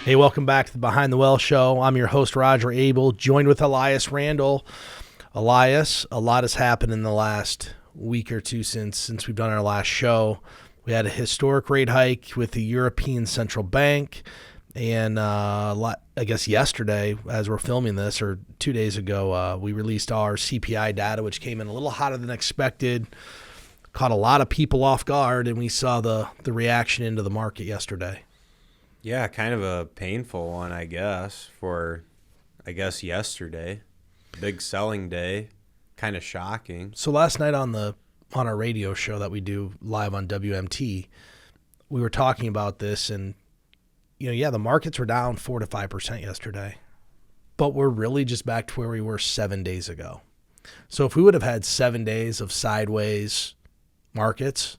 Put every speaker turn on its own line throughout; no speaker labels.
Hey, welcome back to the Behind the Well Show. I'm your host, Roger Abel, joined with Elias Randel. Elias, a lot has happened in the last week or two since we've done our last show. We had a historic rate hike with the European Central Bank, and I guess yesterday, as we're filming this, or 2 days ago, we released our CPI data, which came in a little hotter than expected, caught a lot of people off guard, and we saw the reaction into the market yesterday.
Yeah, kind of a painful one, I guess, yesterday. Big selling day, kind of shocking.
So last night on our radio show that we do live on WMT, we were talking about this, and the markets were down 4 to 5% yesterday, but we're really just back to where we were 7 days ago. So if we would have had 7 days of sideways markets,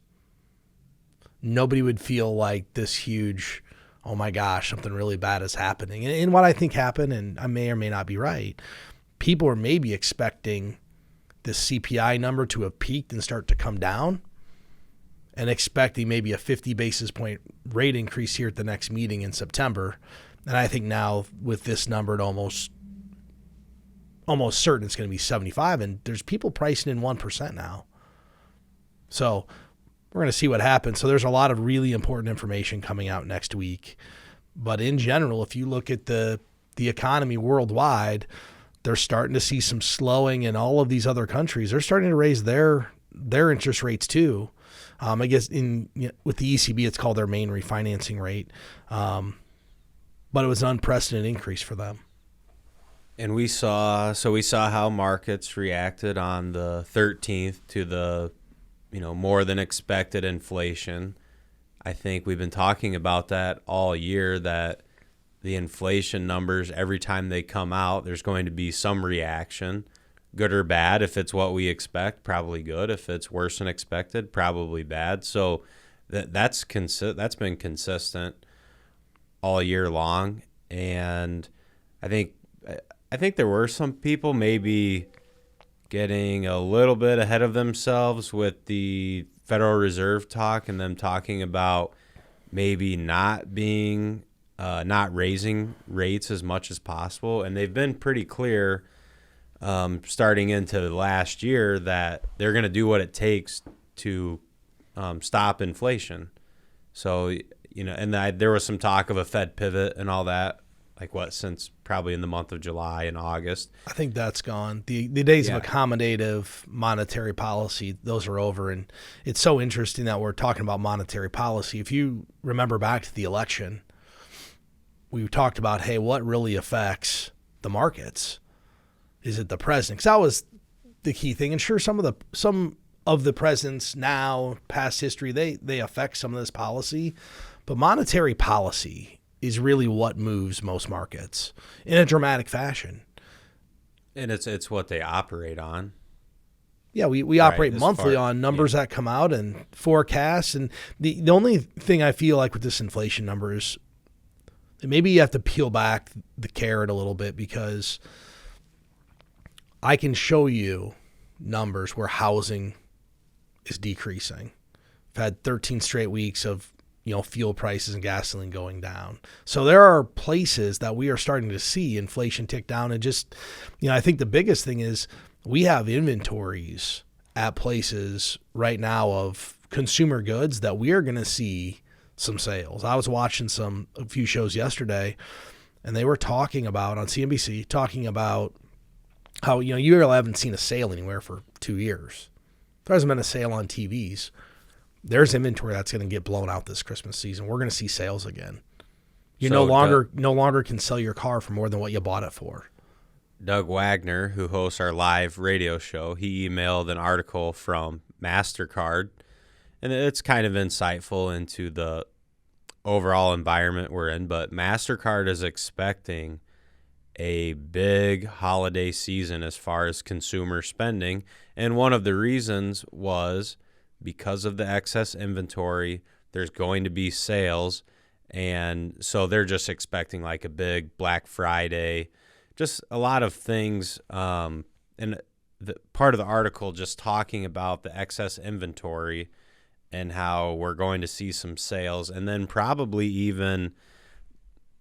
nobody would feel like this huge, oh my gosh, something really bad is happening. And what I think happened, and I may or may not be right, people are maybe expecting this CPI number to have peaked and start to come down, and expecting maybe a 50 basis point rate increase here at the next meeting in September. And I think now with this number, it almost certain it's going to be 75, and there's people pricing in 1% now. So we're going to see what happens. So there's a lot of really important information coming out next week. But in general, if you look at the economy worldwide, they're starting to see some slowing in all of these other countries. They're starting to raise their interest rates too. I guess with the ECB, it's called their main refinancing rate. But it was an unprecedented increase for them.
And we saw how markets reacted on the 13th to the more than expected inflation. I think we've been talking about that all year, that the inflation numbers, every time they come out, there's going to be some reaction, good or bad. If it's what we expect, probably good. If it's worse than expected, probably bad. So that's been consistent all year long. And I think there were some people maybe getting a little bit ahead of themselves with the Federal Reserve talk, and them talking about maybe not raising rates as much as possible. And they've been pretty clear starting into last year that they're going to do what it takes to stop inflation. So, there was some talk of a Fed pivot and all that, since probably in the month of July and August.
I think that's gone. The days of accommodative monetary policy, those are over. And it's so interesting that we're talking about monetary policy. If you remember back to the election, we talked about, hey, what really affects the markets? Is it the president? Because that was the key thing. And sure, some of the presidents now, past history, they affect some of this policy. But monetary policy is really what moves most markets in a dramatic fashion.
And it's what they operate on.
Yeah, we operate monthly on numbers that come out and forecasts. And the only thing I feel like with this inflation number is maybe you have to peel back the carrot a little bit, because I can show you numbers where housing is decreasing. I've had 13 straight weeks of fuel prices and gasoline going down. So there are places that we are starting to see inflation tick down. And just, I think the biggest thing is we have inventories at places right now of consumer goods that we are going to see some sales. I was watching a few shows yesterday, and they were talking about, on CNBC, how, you really haven't seen a sale anywhere for 2 years. There hasn't been a sale on TVs. There's inventory that's going to get blown out this Christmas season. We're going to see sales again. You no longer can sell your car for more than what you bought it for.
Doug Wagner, who hosts our live radio show, he emailed an article from MasterCard, and it's kind of insightful into the overall environment we're in. But MasterCard is expecting a big holiday season as far as consumer spending, and one of the reasons was because of the excess inventory, there's going to be sales. And so they're just expecting a big Black Friday, just a lot of things. And the part of the article just talking about the excess inventory and how we're going to see some sales, and then probably even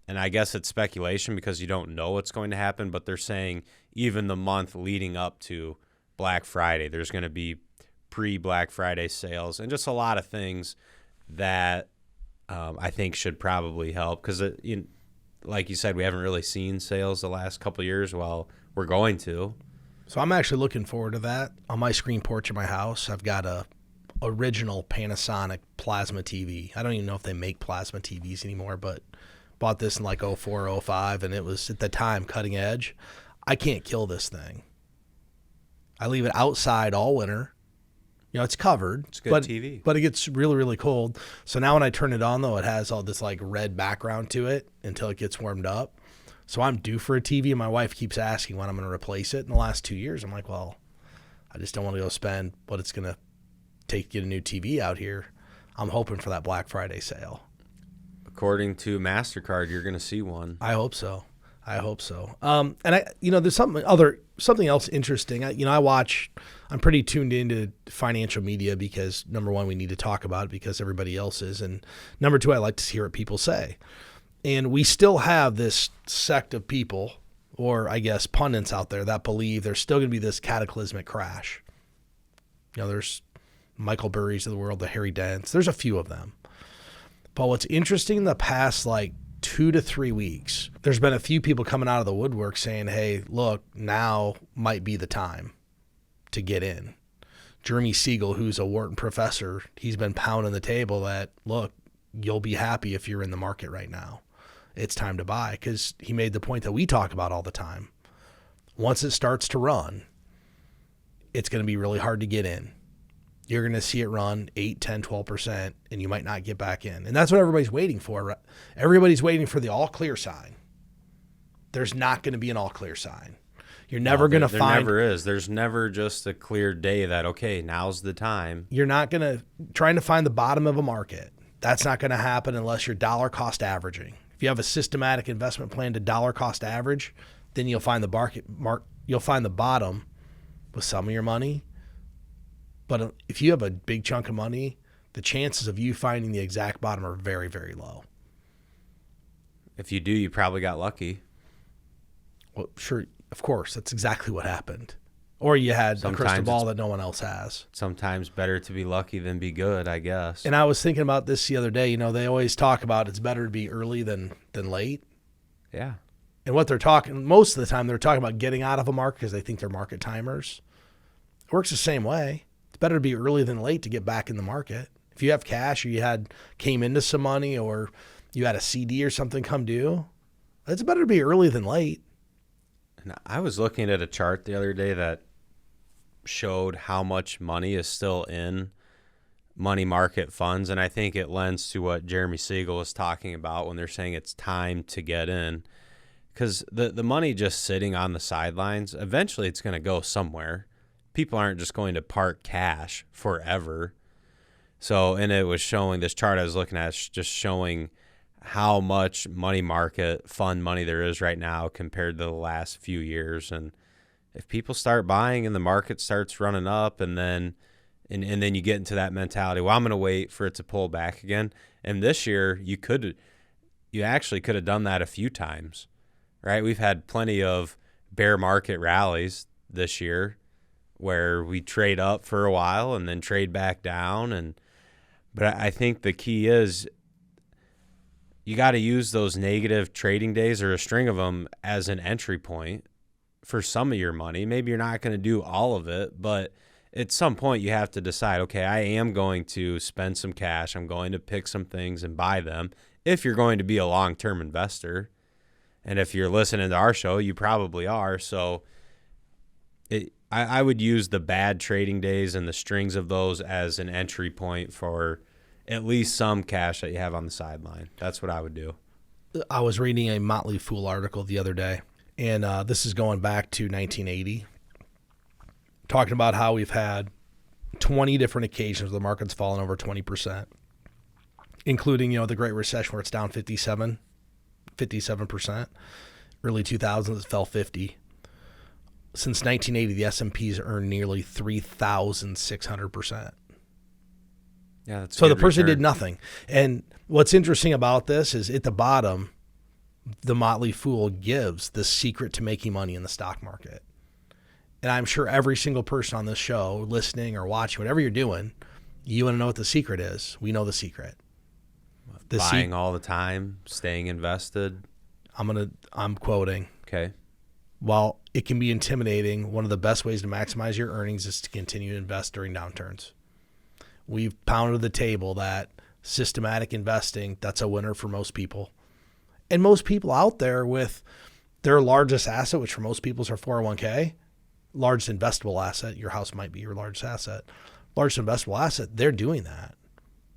and I guess it's speculation because you don't know what's going to happen, but they're saying even the month leading up to Black Friday, there's going to be pre-Black Friday sales and just a lot of things that I think should probably help because, like you said, we haven't really seen sales the last couple of years. Well, we're going to.
So I'm actually looking forward to that. On my screen porch of my house, I've got a original Panasonic plasma TV. I don't even know if they make plasma TVs anymore, but bought this in like 04, 05, and it was at the time cutting edge. I can't kill this thing. I leave it outside all winter. It's covered.
It's good TV.
But it gets really, really cold. So now when I turn it on, though, it has all this like red background to it until it gets warmed up. So I'm due for a TV, and my wife keeps asking when I'm going to replace it. In the last 2 years, I'm like, well, I just don't want to go spend what it's going to take to get a new TV out here. I'm hoping for that Black Friday sale.
According to MasterCard, you're going to see one.
I hope so. And there's something else interesting. I'm pretty tuned into financial media because number one, we need to talk about it because everybody else is. And number two, I like to hear what people say. And we still have this sect of people, or I guess pundits out there that believe there's still going to be this cataclysmic crash. There's Michael Burry's of the world, the Harry Dents. There's a few of them. But what's interesting in the past, 2 to 3 weeks, there's been a few people coming out of the woodwork saying, hey, look, now might be the time to get in. Jeremy Siegel, who's a Wharton professor, he's been pounding the table that, look, you'll be happy if you're in the market right now. It's time to buy, because he made the point that we talk about all the time. Once it starts to run, it's going to be really hard to get in. You're going to see it run 8, 10, 12%, and you might not get back in. And that's what everybody's waiting for. Right? Everybody's waiting for the all clear sign. There's not going to be an all clear sign. You're never going to find.
There never is. There's never just a clear day that, okay, now's the time.
You're not going to, trying to find the bottom of a market. That's not going to happen unless you're dollar cost averaging. If you have a systematic investment plan to dollar cost average, then you'll find you'll find the bottom with some of your money. But if you have a big chunk of money, the chances of you finding the exact bottom are very, very low.
If you do, you probably got lucky.
Well, sure, of course. That's exactly what happened. Or you had a crystal ball that no one else has.
Sometimes better to be lucky than be good, I guess.
And I was thinking about this the other day. They always talk about it's better to be early than late.
Yeah.
And what they're talking, most of the time, they're talking about getting out of a market because they think they're market timers. It works the same way. Better to be early than late to get back in the market. If you have cash or you came into some money or you had a CD or something come due, it's better to be early than late.
And I was looking at a chart the other day that showed how much money is still in money market funds, and I think it lends to what Jeremy Siegel was talking about when they're saying it's time to get in. Because the money just sitting on the sidelines, eventually it's going to go somewhere. People aren't just going to park cash forever. So, and it was showing, this chart I was looking at, just showing how much money market fund money there is right now compared to the last few years. And if people start buying and the market starts running up, and then you get into that mentality, well, I'm going to wait for it to pull back again. And this year you actually could have done that a few times, right? We've had plenty of bear market rallies this year where we trade up for a while and then trade back down. But I think the key is you got to use those negative trading days or a string of them as an entry point for some of your money. Maybe you're not going to do all of it, but at some point you have to decide, okay, I am going to spend some cash. I'm going to pick some things and buy them if you're going to be a long-term investor. And if you're listening to our show, you probably are. So I would use the bad trading days and the strings of those as an entry point for at least some cash that you have on the sideline. That's what I would do.
I was reading a Motley Fool article the other day, and this is going back to 1980, talking about how we've had 20 different occasions where the market's fallen over 20%, including, the Great Recession where it's down 57%. Early 2000s, it fell 50%. Since 1980, the S&P's earned nearly 3,600%.
Yeah, that's
so the person did nothing. And what's interesting about this is at the bottom, the Motley Fool gives the secret to making money in the stock market. And I'm sure every single person on this show, listening or watching, whatever you're doing, you want to know what the secret is. We know the secret.
Buying all the time, staying invested.
I'm quoting.
Okay.
While it can be intimidating, one of the best ways to maximize your earnings is to continue to invest during downturns. We've pounded the table that systematic investing, that's a winner for most people. And most people out there with their largest asset, which for most people is our 401k, largest investable asset, your house might be your largest asset, largest investable asset, they're doing that.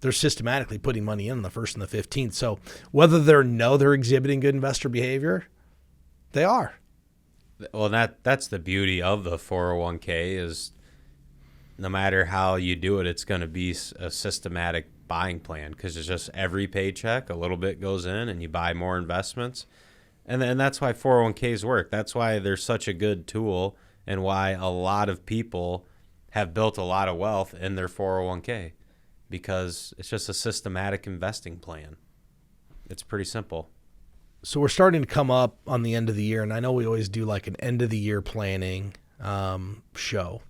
They're systematically putting money in the 1st and the 15th. So whether they're exhibiting good investor behavior, they are.
Well, that's the beauty of the 401k is no matter how you do it, it's going to be a systematic buying plan because it's just every paycheck, a little bit goes in and you buy more investments. And that's why 401ks work. That's why they're such a good tool and why a lot of people have built a lot of wealth in their 401k because it's just a systematic investing plan. It's pretty simple.
So we're starting to come up on the end of the year, and I know we always do like an end of the year planning show.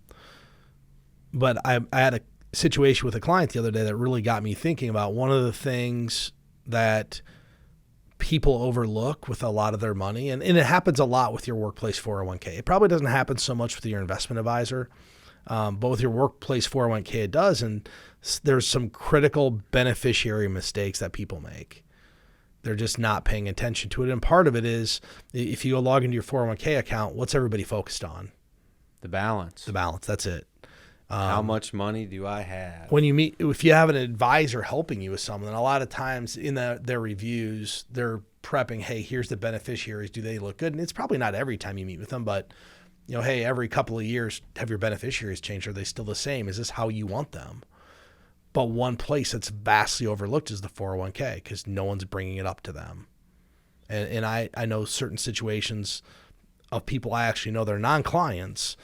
But I had a situation with a client the other day that really got me thinking about one of the things that people overlook with a lot of their money, and it happens a lot with your workplace 401k. It probably doesn't happen so much with your investment advisor, but with your workplace 401k it does, and there's some critical beneficiary mistakes that people make. They're just not paying attention to it. And part of it is if you go log into your 401k account, what's everybody focused on?
The balance.
The balance. That's it.
How much money do I have?
When you meet, if you have an advisor helping you with something, a lot of times in their reviews, they're prepping, hey, here's the beneficiaries. Do they look good? And it's probably not every time you meet with them, but hey, every couple of years, have your beneficiaries changed? Are they still the same? Is this how you want them? But one place that's vastly overlooked is the 401k because no one's bringing it up to them. And I know certain situations of people I actually know, they're non-clients,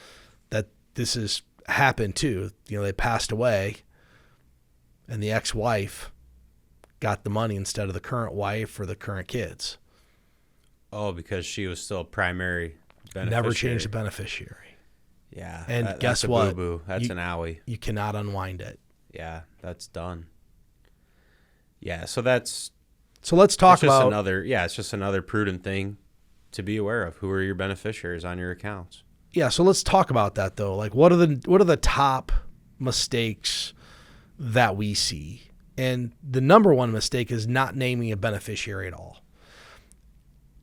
that this has happened to. They passed away and the ex-wife got the money instead of the current wife or the current kids.
Oh, because she was still primary beneficiary.
Never changed the beneficiary.
Yeah.
And guess
that's
what?
A boo-boo. That's an owie.
You cannot unwind it.
Yeah, that's done. Yeah, so
let's talk about
it's just another prudent thing to be aware of. Who are your beneficiaries on your accounts?
Yeah, so let's talk about that though. Like what are the top mistakes that we see? And the number one mistake is not naming a beneficiary at all.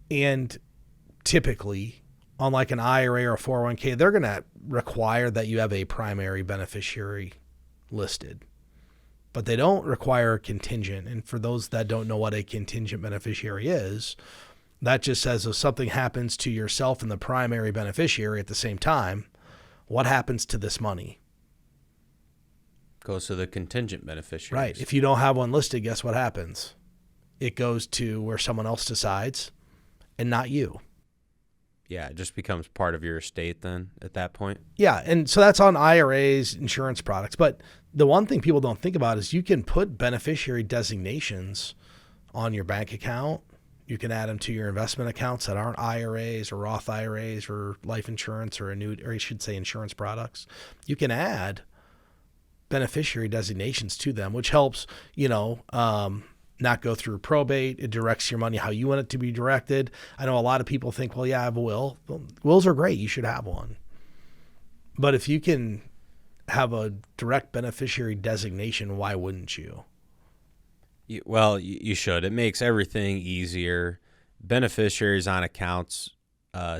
And typically on like an IRA or a 401k, they're going to require that you have a primary beneficiary listed, but they don't require a contingent. And for those that don't know what a contingent beneficiary is, that just says if something happens to yourself and the primary beneficiary at the same time, what happens to this money?
Goes to the contingent beneficiaries.
Right. If you don't have one listed, guess what happens? It goes to where someone else decides and not you.
Yeah, it just becomes part of your estate then at that point.
Yeah, and so that's on IRAs, insurance products. But the one thing people don't think about is you can put beneficiary designations on your bank account. You can add them to your investment accounts that aren't IRAs or Roth IRAs or life insurance or insurance products. You can add beneficiary designations to them, which helps, not go through probate. It directs your money how you want it to be directed. I know a lot of people think, well, yeah, I have a will. Well, wills are great. You should have one. But if you can have a direct beneficiary designation, why wouldn't you?
Well, you should. It makes everything easier. Beneficiaries on accounts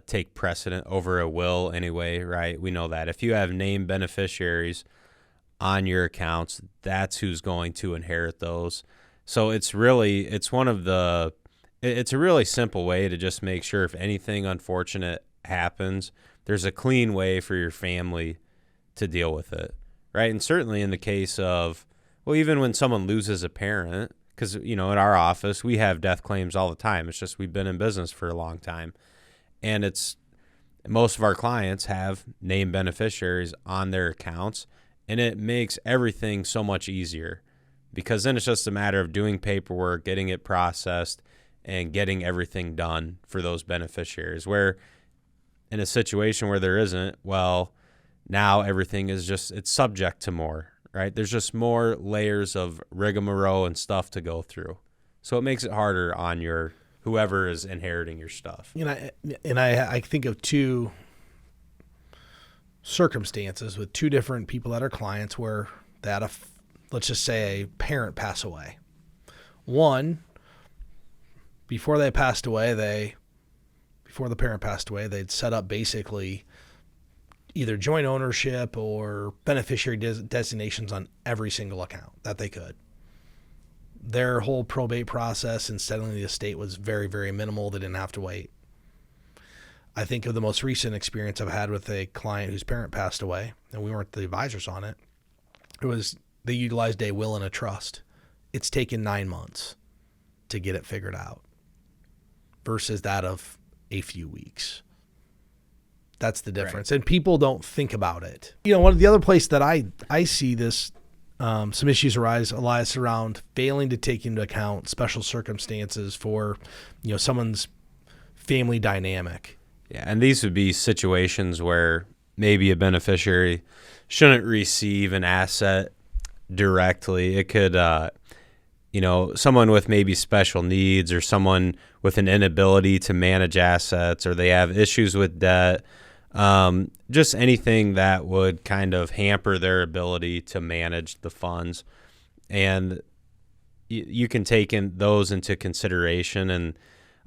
take precedent over a will anyway, right? We know that. If you have named beneficiaries on your accounts, that's who's going to inherit those. So it's a really simple way to just make sure if anything unfortunate happens, there's a clean way for your family to deal with it, right? And certainly in the case of, well, even when someone loses a parent, because, in our office, we have death claims all the time. It's just we've been in business for a long time. And most of our clients have named beneficiaries on their accounts, and it makes everything so much easier. Because then it's just a matter of doing paperwork, getting it processed, and getting everything done for those beneficiaries. Where in a situation where there isn't, well, now everything is just, it's subject to more, right? There's just more layers of rigmarole and stuff to go through. So it makes it harder on your whoever is inheriting your stuff.
I think of two circumstances with two different people that are clients where they had let's just say a parent pass away. One, before the parent passed away, they'd set up basically either joint ownership or beneficiary designations on every single account that they could. Their whole probate process and settling the estate was very, very minimal. They didn't have to wait. I think of the most recent experience I've had with a client whose parent passed away, and we weren't the advisors on it. It was, they utilized a will and a trust. It's taken 9 months to get it figured out versus that of a few weeks. That's the difference. Right. And people don't think about it. One of the other place that I see this, some issues arise, Elias, around failing to take into account special circumstances for, someone's family dynamic.
Yeah, and these would be situations where maybe a beneficiary shouldn't receive an asset directly. It could, someone with maybe special needs or someone with an inability to manage assets, or they have issues with debt, just anything that would kind of hamper their ability to manage the funds. And you can take those into consideration. And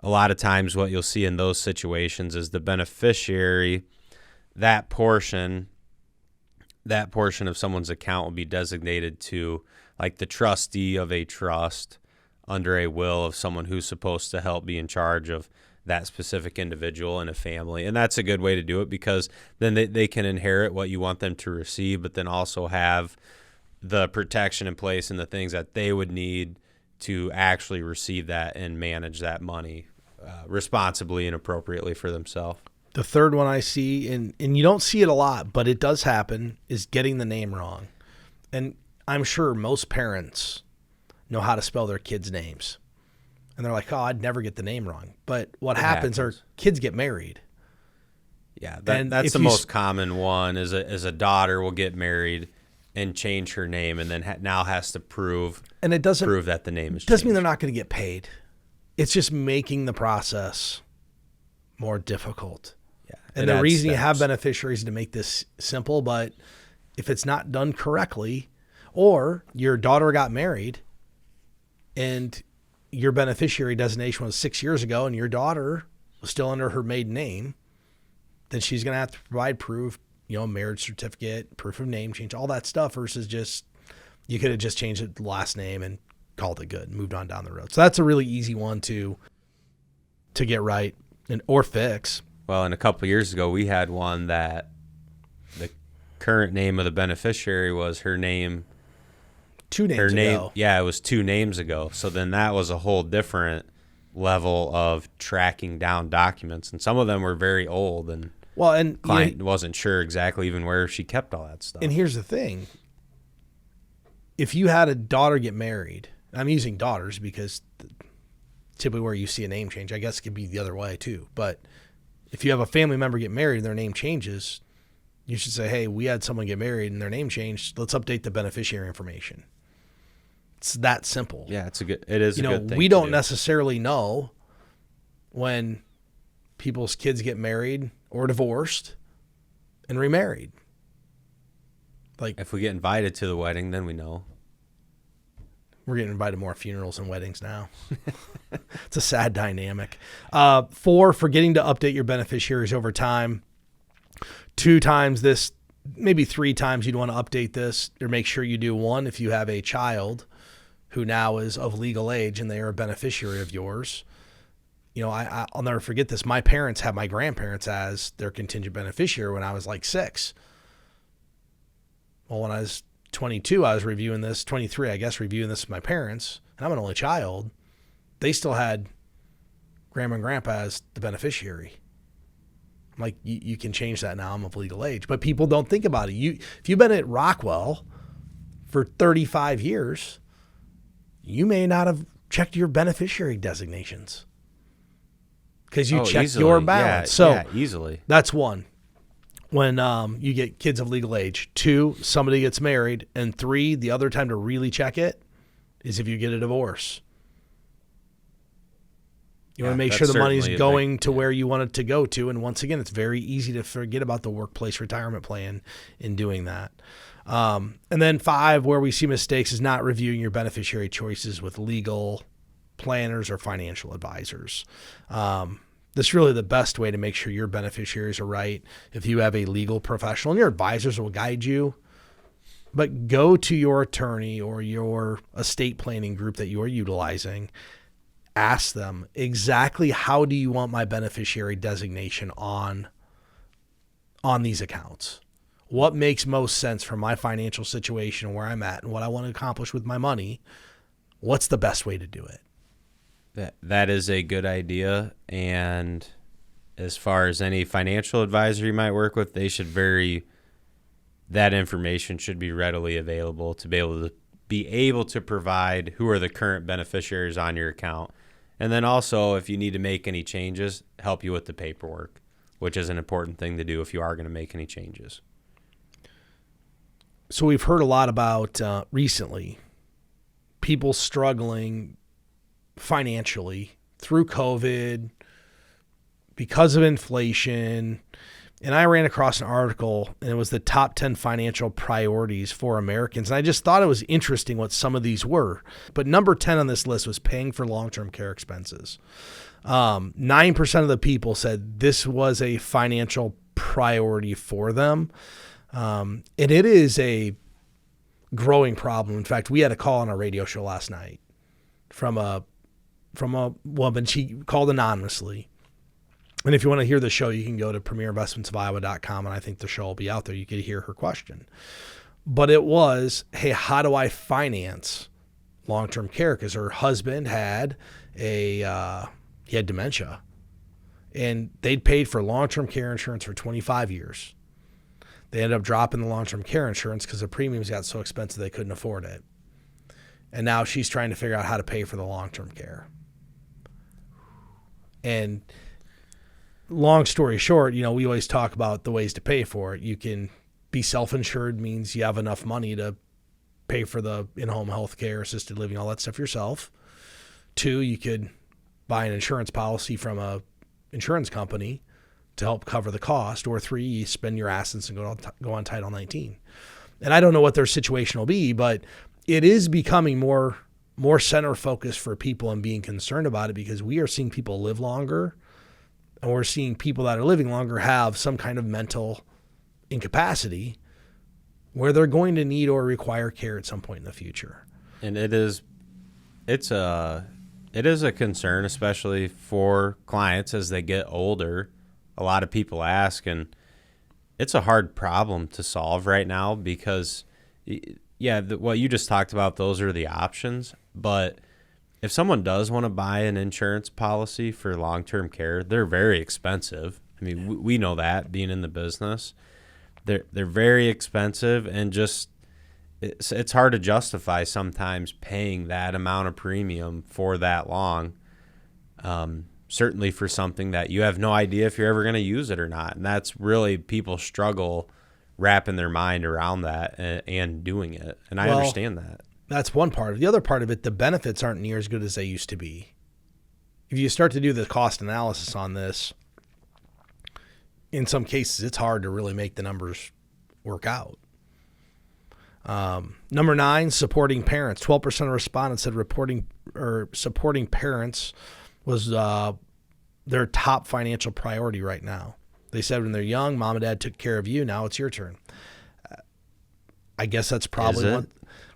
a lot of times what you'll see in those situations is the beneficiary, that portion of someone's account will be designated to like the trustee of a trust under a will of someone who's supposed to help be in charge of that specific individual in a family. And that's a good way to do it, because then they can inherit what you want them to receive, but then also have the protection in place and the things that they would need to actually receive that and manage that money responsibly and appropriately for themselves.
The third one I see, and you don't see it a lot, but it does happen, is getting the name wrong. And I'm sure most parents know how to spell their kids' names. And they're like, oh, I'd never get the name wrong. But what happens are kids get married.
Yeah, that's the most common one is a daughter will get married and change her name, and then now has to prove that the name is changed.
Doesn't mean they're not going to get paid. It's just making the process more difficult.
Yeah,
and the reason you have beneficiaries is to make this simple, but if it's not done correctly, or your daughter got married and your beneficiary designation was 6 years ago and your daughter was still under her maiden name, then she's going to have to provide proof, marriage certificate, proof of name change, all that stuff, versus just, you could have just changed the last name and called it good and moved on down the road. So that's a really easy one to get right or fix.
Well, and a couple of years ago, we had one that the current name of the beneficiary was her name.
2 names ago.
Yeah, it was 2 names ago. So then that was a whole different level of tracking down documents. And some of them were very old, and client wasn't sure exactly even where she kept all that stuff.
And here's the thing. If you had a daughter get married, I'm using daughters because typically where you see a name change, I guess it could be the other way too. But if you have a family member get married and their name changes, you should say, hey, we had someone get married and their name changed. Let's update the beneficiary information. It's that simple.
Yeah, it is a good thing.
We don't necessarily know when people's kids get married or divorced and remarried. Like,
if we get invited to the wedding, then we know.
We're getting invited to more funerals and weddings now. It's a sad dynamic. 4, forgetting to update your beneficiaries over time. 2 times this, maybe 3 times you'd want to update this, or make sure you do. 1, if you have a child who now is of legal age and they are a beneficiary of yours. I'll never forget this. My parents had my grandparents as their contingent beneficiary when I was like 6. Well, when I was 22, I was reviewing this, 23, I guess, reviewing this with my parents, and I'm an only child. They still had grandma and grandpa as the beneficiary. I'm like, you can change that now. I'm of legal age. But people don't think about it. If you've been at Rockwell for 35 years, you may not have checked your beneficiary designations. because you check your balance. So
easily.
That's one. When you get kids of legal age. 2, somebody gets married. And 3, the other time to really check it is if you get a divorce. You want to make sure the money's going to where you want it to go to. And once again, it's very easy to forget about the workplace retirement plan in doing that. And then 5, where we see mistakes, is not reviewing your beneficiary choices with legal planners or financial advisors. That's really the best way to make sure your beneficiaries are right. If you have a legal professional, and your advisors will guide you, but go to your attorney or your estate planning group that you are utilizing. Ask them exactly how do you want my beneficiary designation on these accounts? What makes most sense for my financial situation and where I'm at and what I want to accomplish with my money? What's the best way to do it?
That is a good idea. And as far as any financial advisor you might work with, that information should be readily available to be able to provide who are the current beneficiaries on your account. And then also, if you need to make any changes, help you with the paperwork, which is an important thing to do if you are going to make any changes.
So we've heard a lot about recently people struggling financially through COVID because of inflation. And I ran across an article, and it was the top 10 financial priorities for Americans. And I just thought it was interesting what some of these were. But number 10 on this list was paying for long-term care expenses. 9% of the people said this was a financial priority for them. And it is a growing problem. In fact, we had a call on our radio show last night from a woman. She called anonymously. And if you want to hear the show, you can go to premierinvestmentsofiowa.com, and I think the show will be out there. You can hear her question. But it was, hey, how do I finance long-term care? Because her husband had he had dementia, and they'd paid for long-term care insurance for 25 years. They ended up dropping the long-term care insurance because the premiums got so expensive they couldn't afford it. And now she's trying to figure out how to pay for the long-term care. And long story short, we always talk about the ways to pay for it. You can be self-insured, means you have enough money to pay for the in-home health care, assisted living, all that stuff yourself. 2, you could buy an insurance policy from a insurance company to help cover the cost. Or 3, you spend your assets and go on Title 19. And I don't know what their situation will be, but it is becoming more center focused for people and being concerned about it, because we are seeing people live longer. And we're seeing people that are living longer have some kind of mental incapacity where they're going to need or require care at some point in the future.
And it is a concern, especially for clients as they get older. A lot of people ask, and it's a hard problem to solve right now because, what you just talked about, those are the options. But if someone does want to buy an insurance policy for long-term care, they're very expensive. I mean, we know that, being in the business. They're very expensive, and just it's hard to justify sometimes paying that amount of premium for that long, certainly for something that you have no idea if you're ever going to use it or not. And that's really, people struggle wrapping their mind around that and doing it. And I understand that. That's
one part. The other part of it, the benefits aren't near as good as they used to be. If you start to do the cost analysis on this, in some cases, it's hard to really make the numbers work out. Number 9, supporting parents. 12% of respondents said supporting parents was their top financial priority right now. They said when they're young, mom and dad took care of you. Now it's your turn. I guess that's probably what.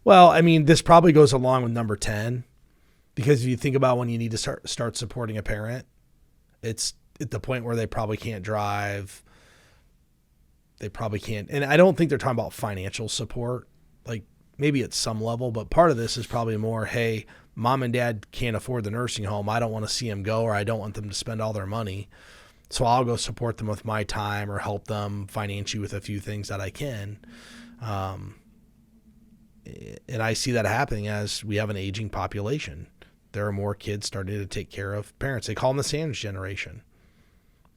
Well, I mean, this probably goes along with number 10, because if you think about when you need to start supporting a parent, it's at the point where they probably can't drive. They probably can't. And I don't think they're talking about financial support, like maybe at some level, but part of this is probably more, hey, mom and dad can't afford the nursing home. I don't want to see them go, or I don't want them to spend all their money. So I'll go support them with my time or help them financially with a few things that I can. And I see that happening as we have an aging population. there are more kids starting to take care of parents. They call them the sandwich generation.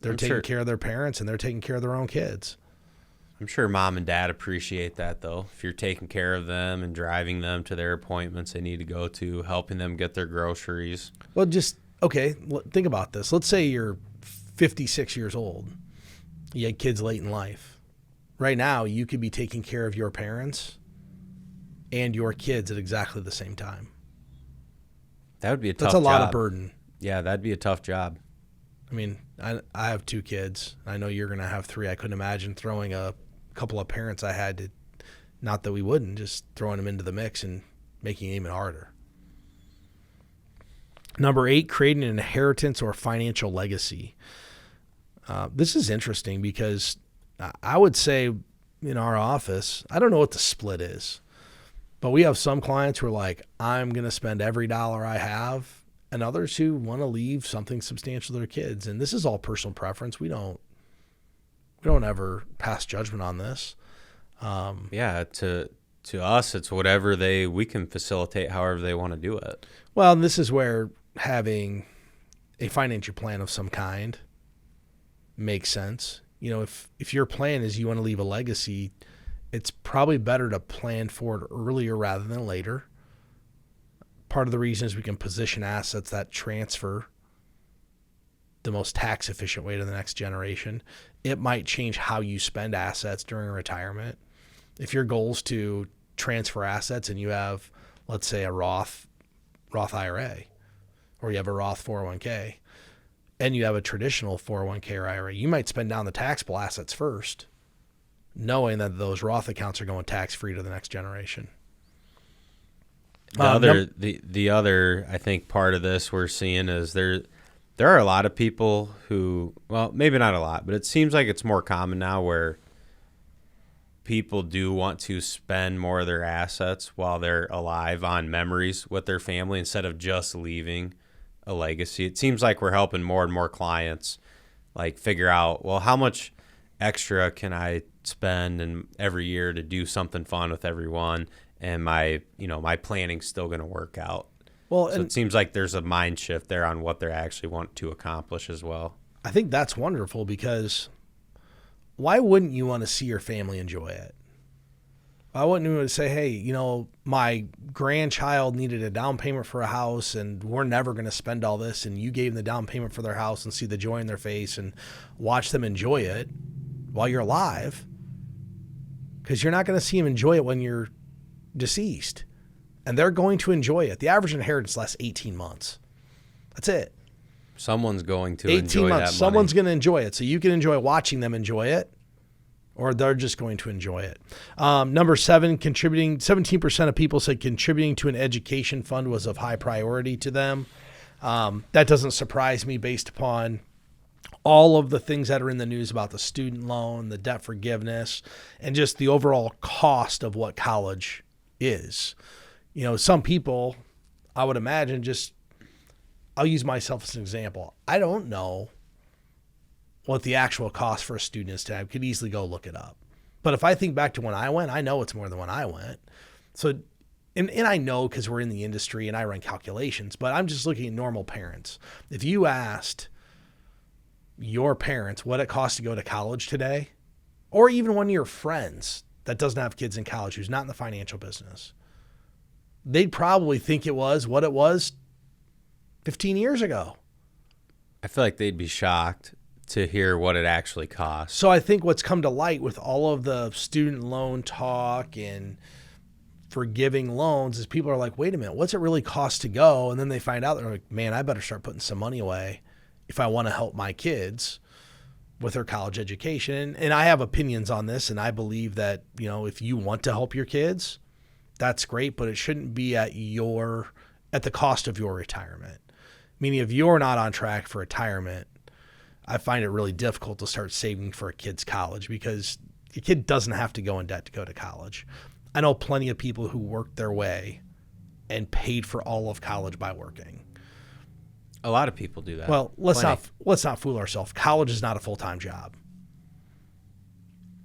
They're taking care of their parents and they're taking care of their own kids.
I'm sure mom and dad appreciate that, though. If you're taking care of them and driving them to their appointments they need to go to, helping them get their groceries.
Well, think about this. Let's say you're 56 years old. You had kids late in life. Right now, you could be taking care of your parents and your kids at exactly the same time.
That would be a tough job.
That's a lot of burden.
Yeah, that'd be a tough job.
I mean, I have 2 kids. I know you're going to have 3. I couldn't imagine throwing a couple of parents I had to, not that we wouldn't, just throwing them into the mix and making it even harder. Number 8, creating an inheritance or financial legacy. This is interesting because I would say in our office, I don't know what the split is, but we have some clients who are like, I'm going to spend every dollar I have, and others who want to leave something substantial to their kids. And this is all personal preference. We don't ever pass judgment on this.
To us, it's whatever we can facilitate however they want to do it.
Well, and this is where having a financial plan of some kind makes sense. You know, if your plan is you want to leave a legacy, it's probably better to plan for it earlier rather than later. Part of the reason is we can position assets that transfer the most tax efficient way to the next generation. It might change how you spend assets during retirement. If your goal is to transfer assets and you have, let's say, a Roth IRA, or you have a Roth 401k, and you have a traditional 401k or IRA, you might spend down the taxable assets first, knowing that those Roth accounts are going tax-free to the next generation.
The other, I think, part of this we're seeing is there are a lot of people who, well, maybe not a lot, but it seems like it's more common now where people do want to spend more of their assets while they're alive on memories with their family instead of just leaving a legacy. It seems like we're helping more and more clients like figure out, well, how much extra can I spend every year to do something fun with everyone, and my planning's still going to work out. Well, so it seems like there's a mind shift there on what they actually want to accomplish as well.
I think that's wonderful, because why wouldn't you want to see your family enjoy it? Why wouldn't you want to say, hey, my grandchild needed a down payment for a house and we're never going to spend all this, and you gave them the down payment for their house, and see the joy in their face and watch them enjoy it while you're alive, because you're not going to see them enjoy it when you're deceased, and they're going to enjoy it. The average inheritance lasts 18 months. That's it.
Someone's going to enjoy
18 months.
That money.
Someone's going to enjoy it. So you can enjoy watching them enjoy it, or they're just going to enjoy it. Number 7, contributing. 17% of people said contributing to an education fund was of high priority to them. That doesn't surprise me based upon all of the things that are in the news about the student loan, the debt forgiveness, and just the overall cost of what college is. Some people, I would imagine, I'll use myself as an example. I don't know what the actual cost for a student is today. I could easily go look it up. But if I think back to when I went, I know it's more than when I went. So, and I know because we're in the industry and I run calculations, but I'm just looking at normal parents. If you asked your parents what it costs to go to college today, or even one of your friends that doesn't have kids in college who's not in the financial business, they'd probably think it was what it was 15 years ago.
I feel like they'd be shocked to hear what it actually costs.
So I think what's come to light with all of the student loan talk and forgiving loans is people are like, wait a minute, what's it really cost to go? And then they find out, they're like, man, I better start putting some money away if I want to help my kids with their college education. And I have opinions on this, and I believe that, if you want to help your kids, that's great, but it shouldn't be at the cost of your retirement. Meaning, if you're not on track for retirement, I find it really difficult to start saving for a kid's college, because your kid doesn't have to go in debt to go to college. I know plenty of people who worked their way and paid for all of college by working.
A lot of people do that.
Well, let's not fool ourselves. College is not a full-time job.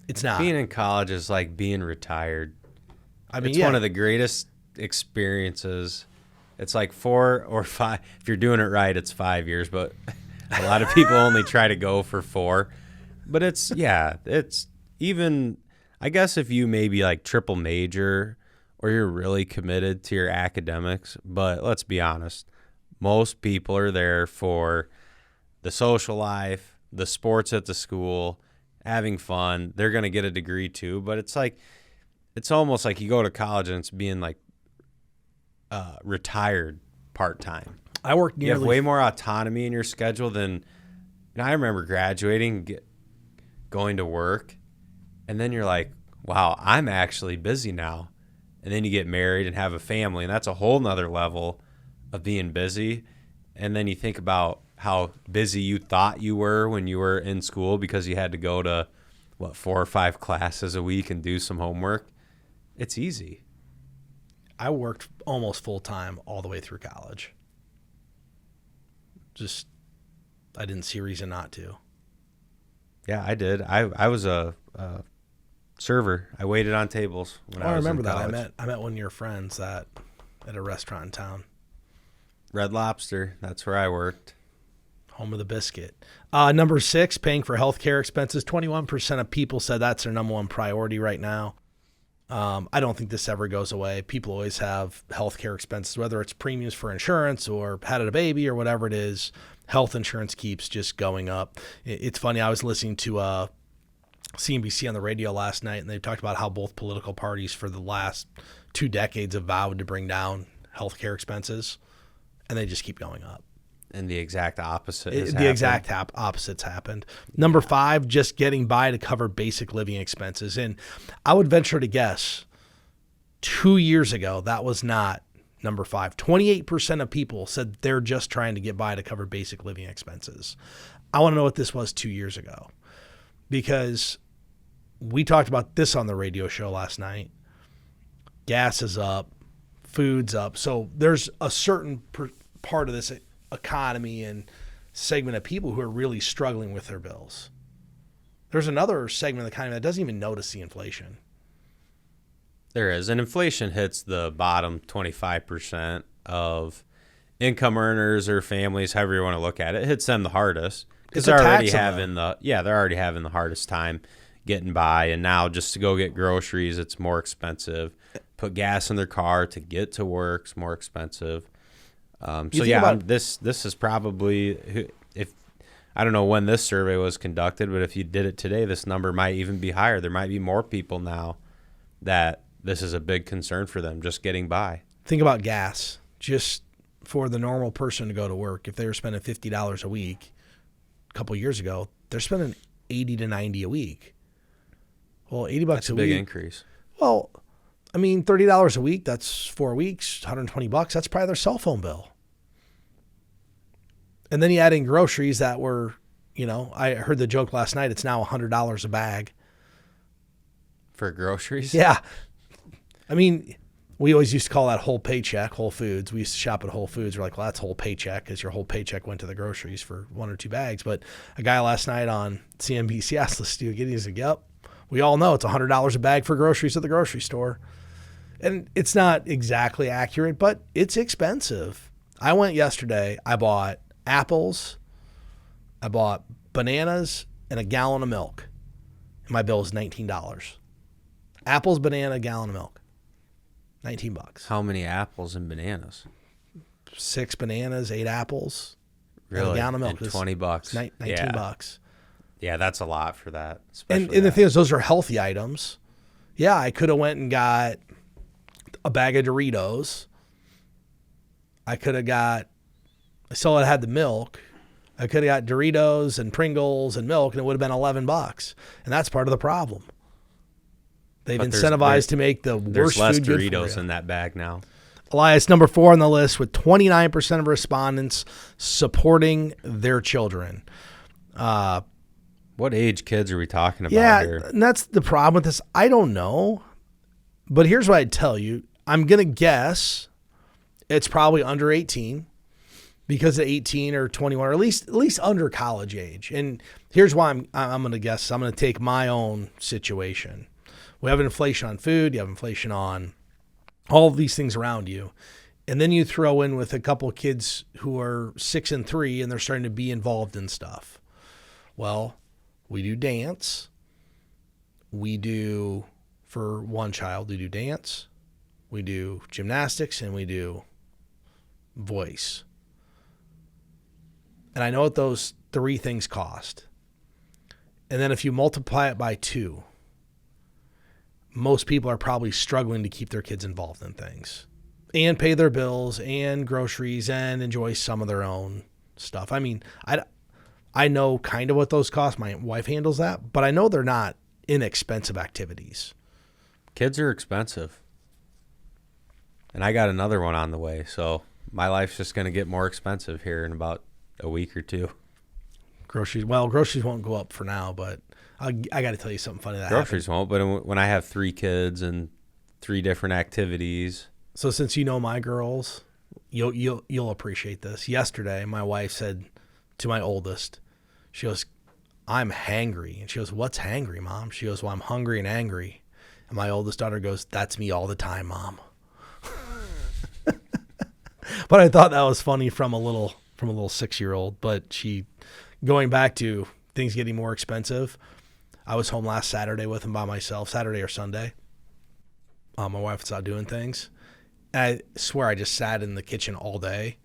It's not.
Being in college is like being retired.
I mean,
it's one of the greatest experiences. It's like 4 or 5. If you're doing it right, it's 5 years, but a lot of people only try to go for 4. But it's even, I guess if you maybe like triple major or you're really committed to your academics, but let's be honest, most people are there for the social life, the sports at the school, having fun. They're going to get a degree too, but it's almost like you go to college and it's being like retired part-time.
I work nearly.
You have way more autonomy in your schedule than, I remember graduating, going to work, and then you're like, wow, I'm actually busy now. And then you get married and have a family, and that's a whole nother level of being busy. And then you think about how busy you thought you were when you were in school because you had to go to, 4 or 5 classes a week and do some homework. It's easy.
I worked almost full-time all the way through college. I didn't see a reason not to.
Yeah, I did. I was a server. I waited on tables when I was
remember
in
that.
college.
I met one of your friends at a restaurant in town.
Red Lobster. That's where I worked.
Home of the biscuit. Number 6, paying for healthcare expenses. 21% of people said that's their number one priority right now. I don't think this ever goes away. People always have healthcare expenses, whether it's premiums for insurance or had a baby or whatever it is. Health insurance keeps just going up. It's funny. I was listening to CNBC on the radio last night, and they talked about how both political parties for the last 2 decades have vowed to bring down healthcare expenses, and they just keep going up.
And the exact opposite has
The exact opposites happened. Number 5, just getting by to cover basic living expenses. And I would venture to guess 2 years ago, that was not number 5. 28% of people said they're just trying to get by to cover basic living expenses. I want to know what this was 2 years ago, because we talked about this on the radio show last night. Gas is up, food's up. So there's a certain part of this economy and segment of people who are really struggling with their bills. There's another segment of the economy that doesn't even notice the inflation.
There is. And inflation hits the bottom 25% of income earners or families, however you want to look at it. It hits them the hardest because they're already having the hardest time getting by. And now just to go get groceries, it's more expensive. Put gas in their car to get to work, it's more expensive. This is probably, if I don't know when this survey was conducted, but if you did it today, this number might even be higher. There might be more people now that this is a big concern for them, just getting by.
Think about gas. Just for the normal person to go to work, if they were spending $50 a week a couple of years ago, they're spending $80 to $90 a week. Well, $80 a week.
That's a big increase.
Well, I mean, $30 a week, that's 4 weeks, $120. That's probably their cell phone bill. And then you add in groceries that were, I heard the joke last night, it's now $100 a bag.
For groceries?
Yeah. I mean, we always used to call that whole paycheck, Whole Foods. We used to shop at Whole Foods. We're like, well, that's whole paycheck because your whole paycheck went to the groceries for 1 or 2 bags. But a guy last night on CNBC asked us to do it. He's like, yep, we all know it's $100 a bag for groceries at the grocery store. And it's not exactly accurate, but it's expensive. I went yesterday. I bought apples, I bought bananas, and a gallon of milk. And my bill is $19. Apples, banana, gallon of milk. $19.
How many apples and bananas?
6 bananas, 8 apples.
Really?
And a gallon of milk.
And $20.
$19.
Yeah, that's a lot for that.
And the thing is, those are healthy items. Yeah, I could have went and got a bag of Doritos. I still had the milk. I could have got Doritos and Pringles and milk, and it would have been $11. And that's part of the problem. They've incentivized to make the worst
food
good for you.
There's less Doritos in that bag now.
Elias, number 4 on the list, with 29% of respondents supporting their children.
What age kids are we talking about here?
Yeah, and that's the problem with this. I don't know. But here's what I'd tell you. I'm going to guess it's probably under 18. Because at 18 or 21, or at least under college age. And here's why I'm going to guess. I'm going to take my own situation. We have inflation on food. You have inflation on all of these things around you. And then you throw in with a couple of kids who are 6 and 3 and they're starting to be involved in stuff. Well, we do dance. We do, for one child, we do dance. We do gymnastics and we do voice. And I know what those 3 things cost. And then if you multiply it by 2, most people are probably struggling to keep their kids involved in things and pay their bills and groceries and enjoy some of their own stuff. I mean, I know kind of what those cost. My wife handles that, but I know they're not inexpensive activities.
Kids are expensive. And I got another one on the way, so my life's just going to get more expensive here in about a week or 2.
Groceries won't go up for now, but I got to tell you something funny that
Groceries
happened.
won't, but when I have 3 kids and 3 different activities.
So since you know my girls, you'll appreciate this. Yesterday, my wife said to my oldest, she goes, "I'm hangry." And she goes, "What's hangry, Mom?" She goes, "Well, I'm hungry and angry." And my oldest daughter goes, "That's me all the time, Mom." But I thought that was funny from a little 6-year-old. But going back to things getting more expensive, I was home last Saturday with him by myself, Saturday or Sunday. My wife was out doing things. And I swear I just sat in the kitchen all day.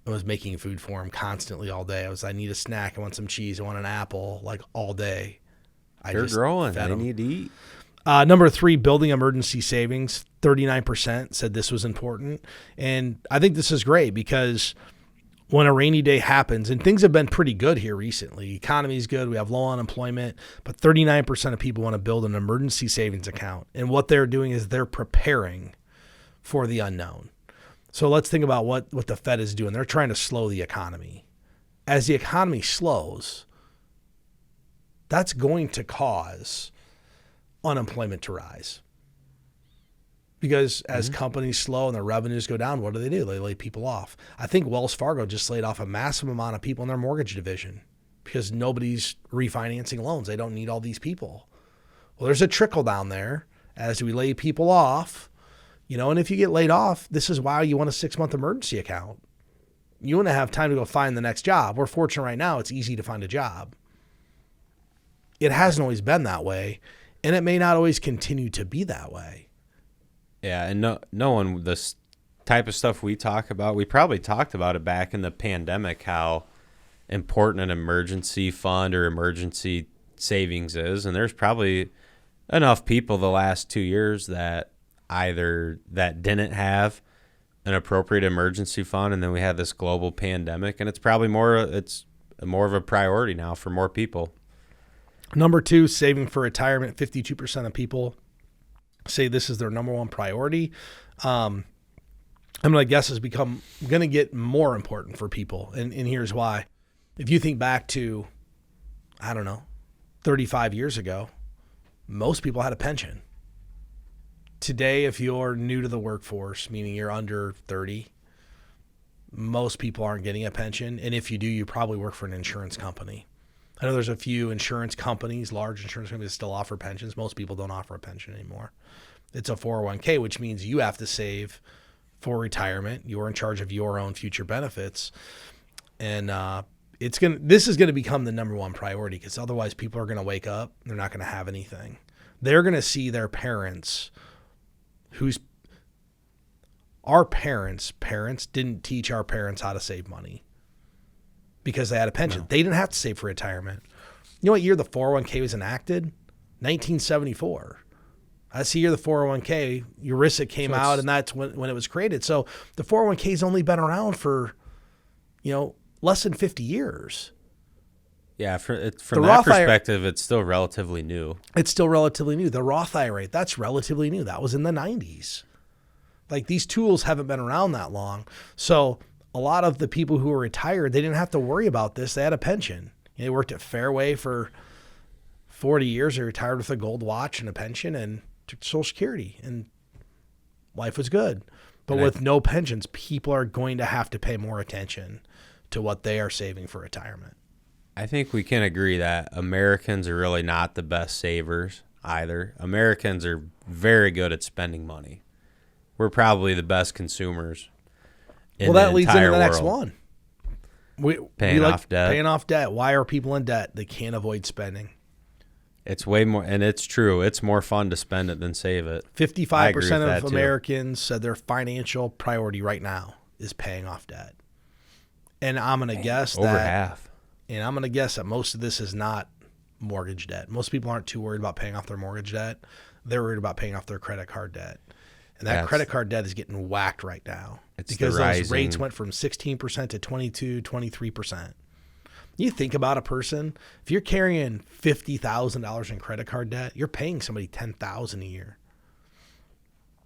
I was making food for him constantly all day. I need a snack. I want some cheese. I want an apple, like all day.
They're growing. They need to eat.
Number 3, building emergency savings. 39% said this was important. And I think this is great because when a rainy day happens, and things have been pretty good here recently. The economy is good. We have low unemployment, but 39% of people want to build an emergency savings account. And what they're doing is they're preparing for the unknown. So let's think about what the Fed is doing. They're trying to slow the economy. As the economy slows, that's going to cause unemployment to rise. Because as companies slow and their revenues go down, what do? They lay people off. I think Wells Fargo just laid off a massive amount of people in their mortgage division because nobody's refinancing loans. They don't need all these people. Well, there's a trickle down there as we lay people off. And if you get laid off, this is why you want a 6-month emergency account. You want to have time to go find the next job. We're fortunate right now, it's easy to find a job. It hasn't always been that way, and it may not always continue to be that way.
Yeah, and no one, this type of stuff we talk about, we probably talked about it back in the pandemic, how important an emergency fund or emergency savings is. And there's probably enough people the last 2 years that either that didn't have an appropriate emergency fund, and then we had this global pandemic, and it's probably more of a priority now for more people.
Number 2, saving for retirement. 52% of people say this is their number 1 priority. I'm going to guess it's going to get more important for people, and here's why. If you think back to, 35 years ago, most people had a pension. Today, if you're new to the workforce, meaning you're under 30, most people aren't getting a pension. And if you do, you probably work for an insurance company. I know there's a few insurance companies, large insurance companies, that still offer pensions. Most people don't offer a pension anymore. It's a 401k, which means you have to save for retirement. You're in charge of your own future benefits. And this is going to become the number 1 priority, because otherwise people are going to wake up. They're not going to have anything. They're going to see their parents, our parents didn't teach our parents how to save money because they had a pension. No. They didn't have to save for retirement. You know what year the 401k was enacted? 1974. That's the year the 401k, ERISA came out, and that's when it was created. So the 401k's only been around for, less than 50 years.
Yeah, from that perspective, it's still relatively new.
It's still relatively new. The Roth IRA, that's relatively new. That was in the 90s. Like, these tools haven't been around that long. So a lot of the people who were retired, they didn't have to worry about this. They had a pension. They worked at Fairway for 40 years. They retired with a gold watch and a pension and took Social Security, and life was good. But with no pensions, people are going to have to pay more attention to what they are saving for retirement.
I think we can agree that Americans are really not the best savers either. Americans are very good at spending money. we're probably the best consumers in
that
the
leads into
entire
the next
world.
one.
Paying off debt.
Paying off debt. Why are people in debt? They can't avoid spending.
It's way more, and it's true. It's more fun to spend it than save it.
55% of Americans said their financial priority right now is paying off debt. And I'm going to guess
over half.
And I'm going to guess that most of this is not mortgage debt. Most people aren't too worried about paying off their mortgage debt. They're worried about paying off their credit card debt. And that credit card debt is getting whacked right now. Because those rates went from 16% to 22, 23%. You think about a person, if you're carrying $50,000 in credit card debt, you're paying somebody $10,000 a year.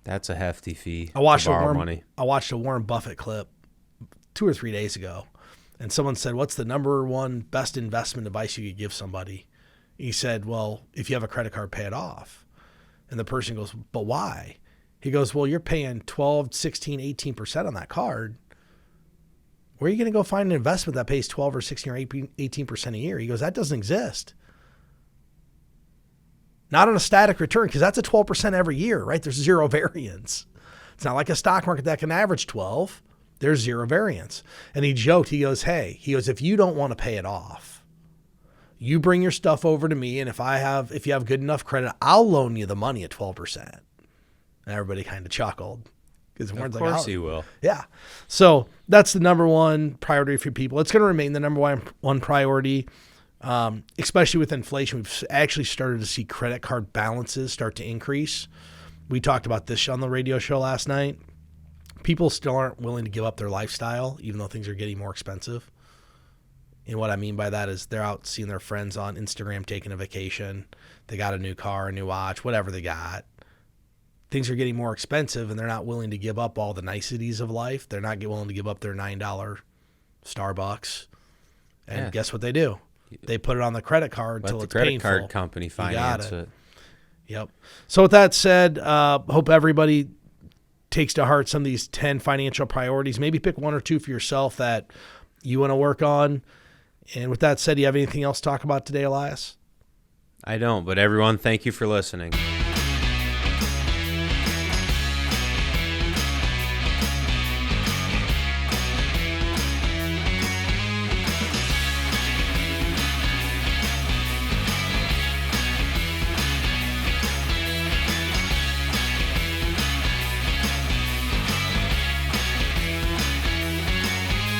That's a hefty fee to
borrow
money.
I watched a Warren Buffett clip 2 or 3 days ago, and someone said, what's the number one best investment advice you could give somebody? He said, well, if you have a credit card, pay it off. And the person goes, but why? He goes, well, you're paying 12, 16, 18% on that card. Where are you going to go find an investment that pays 12 or 16 or 18% a year? He goes, that doesn't exist. Not on a static return, because that's a 12% every year, right? There's zero variance. It's not like a stock market that can average 12. There's zero variance. And he joked, he goes, if you don't want to pay it off, you bring your stuff over to me, and if you have good enough credit, I'll loan you the money at 12%. And everybody kind of chuckled.
Of course he will.
Yeah. So that's the number one priority for people. It's going to remain the number one priority, especially with inflation. We've actually started to see credit card balances start to increase. We talked about this on the radio show last night. People still aren't willing to give up their lifestyle, even though things are getting more expensive. And what I mean by that is they're out seeing their friends on Instagram taking a vacation. They got a new car, a new watch, whatever they got. Things are getting more expensive, and they're not willing to give up all the niceties of life. They're not willing to give up their $9 Starbucks. And guess what they do? They put it on the credit card until it's painful.
Let the credit card company finance it.
Yep. So with that said, hope everybody takes to heart some of these 10 financial priorities. Maybe pick one or two for yourself that you want to work on. And with that said, do you have anything else to talk about today, Elias?
I don't, but everyone, thank you for listening.